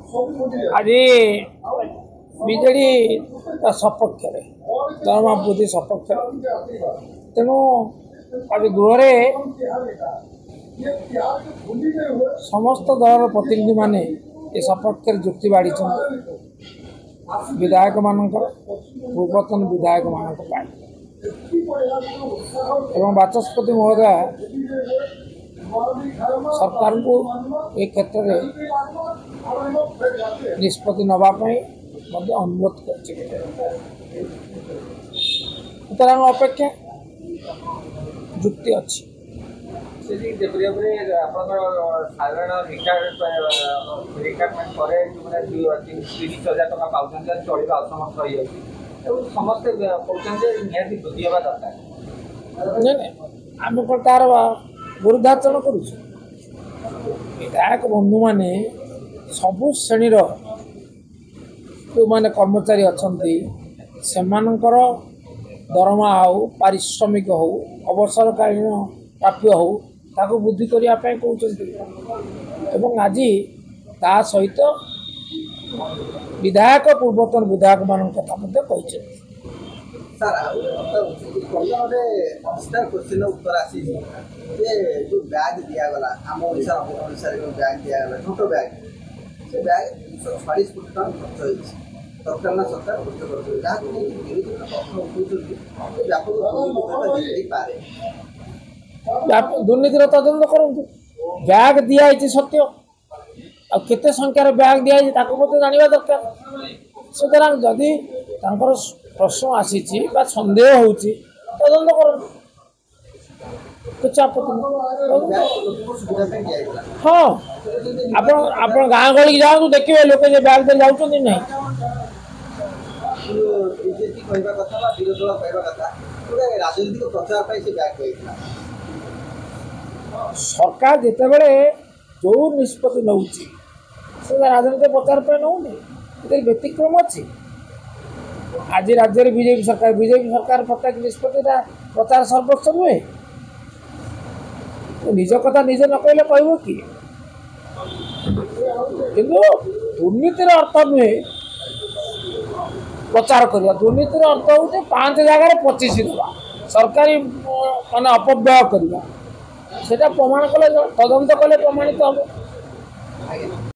आज विजेडी सपक्ष दरमा वृद्धि सपक्ष तेणु आज गृह समस्त दल प्रतिनिधि माने ये सपक्ष जुक्ति बाढ़ी विधायक मान पूर्वतन विधायक मान बाचस्पति महोदय सरकार को एक क्षेत्र में निष्पत्ति नापी अनुरोध कर अपेक्षा जुक्ति अच्छी साधारण रिटायरमेंट पर 30,000 टका पाँच चलिए असमर्थ हो समस्ते निहाती वृद्धि हवा दरकार नहीं आम कौन तार विरुद्धाचरण कर विधायक बंधु मैंने सबु श्रेणी जो मैंने कर्मचारी अच्छा से दरमा हो पारिश्रमिक हो अवसरकालीन प्राप्य हो ताको वृद्धि करने कहते आज ता सहित विधायक पूर्वतन विधायक मान कथा कहते क्वेश्चन उत्तर आसी जो बैग दिगला आम ओडिशा जो बैग दिगला छोट बैग से बैग 140 कोटी टन खर्च हो सरकार ना सरकार खर्च कर दुर्नीतिर तदंत करूँ बैग दिखाई सत्य आते संख्यार बैग दिखाई जाना दरकार सुतरां जदि प्रश्न आसी सन्देह हो तदंत कर कुछ आपत्ति हाँ आप गाँ गली जाऊँ देखिए लोग बैग दे जाऊँ नहीं राजनीतिक प्रचार सरकार जिते बड़े जो निष्पत्ति नौ राजनीतिक प्रचार पर नौ व्यतिक्रम अच्छी आज राज्य में बीजेपी सरकार प्रत्येक निष्पत्ति प्रचार सर्वोच्च नुहे निज कथा निजे न कहले कह कि दुर्नीतिर अर्थ नुहे प्रचार करवा दुर्नीतिर अर्थ हो 5 जगह 25 देवा सरकारी मान अपव्यय करवा प्रमाण कले तदंत कले प्रमाणित हम।